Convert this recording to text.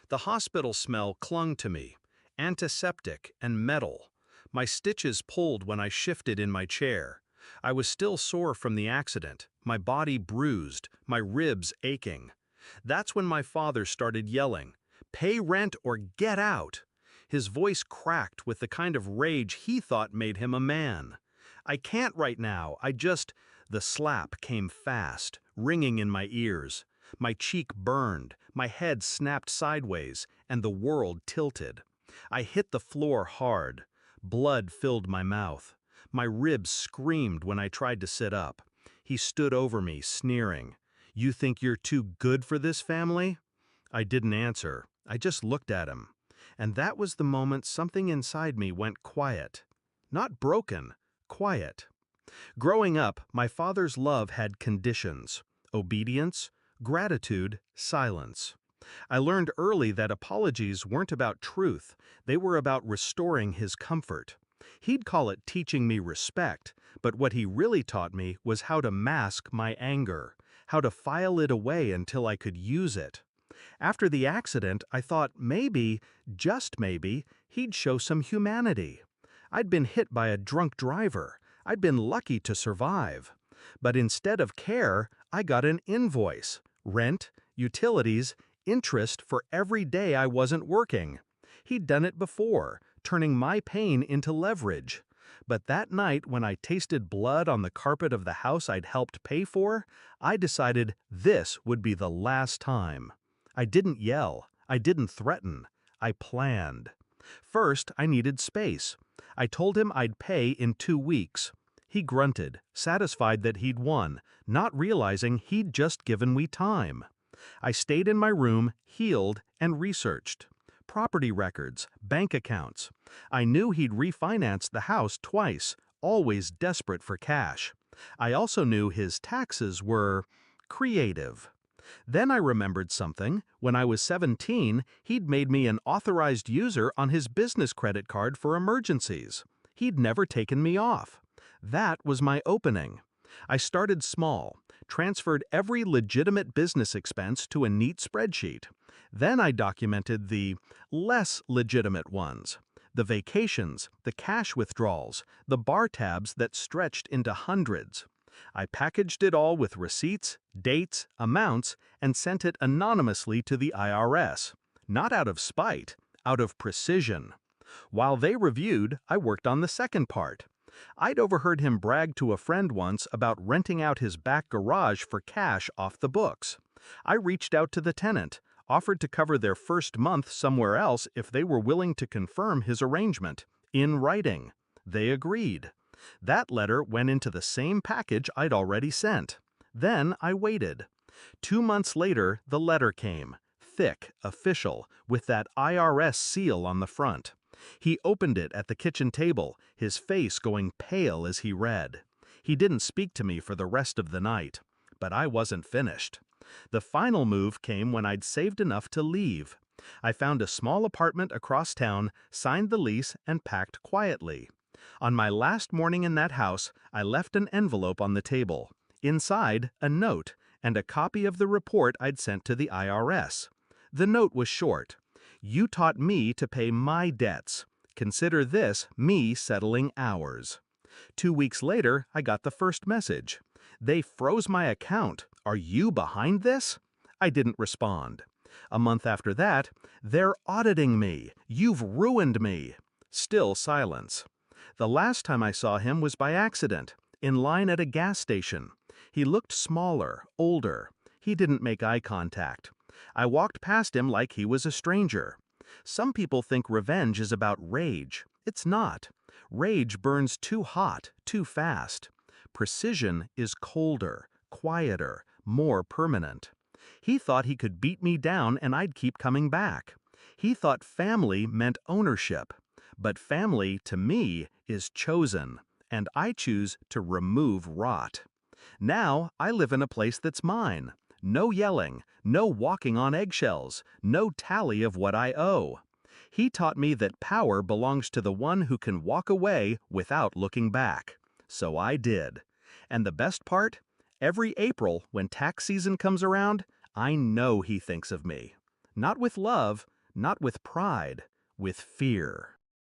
The hospital smell clung to me, antiseptic and metal. My stitches pulled when I shifted in my chair. I was still sore from the accident, my body bruised, my ribs aching. That's when my father started yelling, "Pay rent or get out!" His voice cracked with the kind of rage he thought made him a man. "I can't right now, The slap came fast, ringing in my ears. My cheek burned, my head snapped sideways, and the world tilted. I hit the floor hard. Blood filled my mouth. My ribs screamed when I tried to sit up. He stood over me, sneering. "You think you're too good for this family?" I didn't answer. I just looked at him. And that was the moment something inside me went quiet. Not broken, quiet. Growing up, my father's love had conditions: obedience, gratitude, silence. I learned early that apologies weren't about truth, they were about restoring his comfort. He'd call it teaching me respect, but what he really taught me was how to mask my anger, how to file it away until I could use it. After the accident, I thought maybe, just maybe, he'd show some humanity. I'd been hit by a drunk driver. I'd been lucky to survive. But instead of care, I got an invoice, rent, utilities, interest for every day I wasn't working. He'd done it before, turning my pain into leverage. But that night when I tasted blood on the carpet of the house I'd helped pay for, I decided this would be the last time. I didn't yell. I didn't threaten. I planned. First, I needed space. I told him I'd pay in 2 weeks. He grunted, satisfied that he'd won, not realizing he'd just given me time. I stayed in my room, healed, and researched. Property records, bank accounts. I knew he'd refinanced the house twice, always desperate for cash. I also knew his taxes were creative. Then I remembered something. When I was 17, he'd made me an authorized user on his business credit card for emergencies. He'd never taken me off. That was my opening. I started small, transferred every legitimate business expense to a neat spreadsheet. Then I documented the less legitimate ones, the vacations, the cash withdrawals, the bar tabs that stretched into hundreds. I packaged it all with receipts, dates, amounts, and sent it anonymously to the IRS. Not out of spite, out of precision. While they reviewed, I worked on the second part. I'd overheard him brag to a friend once about renting out his back garage for cash off the books. I reached out to the tenant, offered to cover their first month somewhere else if they were willing to confirm his arrangement, in writing. They agreed. That letter went into the same package I'd already sent. Then I waited. 2 months later, the letter came, thick, official, with that IRS seal on the front. He opened it at the kitchen table, his face going pale as he read. He didn't speak to me for the rest of the night. But I wasn't finished. The final move came when I'd saved enough to leave. I found a small apartment across town, signed the lease, and packed quietly. On my last morning in that house, I left an envelope on the table. Inside, a note, and a copy of the report I'd sent to the IRS. The note was short. "You taught me to pay my debts. Consider this me settling ours." 2 weeks later, I got the first message. "They froze my account. Are you behind this?" I didn't respond. A month after that, "They're auditing me. You've ruined me." Still silence. The last time I saw him was by accident, in line at a gas station. He looked smaller, older. He didn't make eye contact. I walked past him like he was a stranger. Some people think revenge is about rage. It's not. Rage burns too hot, too fast. Precision is colder, quieter, more permanent. He thought he could beat me down and I'd keep coming back. He thought family meant ownership. But family, to me, is chosen, and I choose to remove rot. Now I live in a place that's mine. No yelling, no walking on eggshells, no tally of what I owe. He taught me that power belongs to the one who can walk away without looking back. So I did. And the best part? Every April, when tax season comes around, I know he thinks of me. Not with love, not with pride, with fear.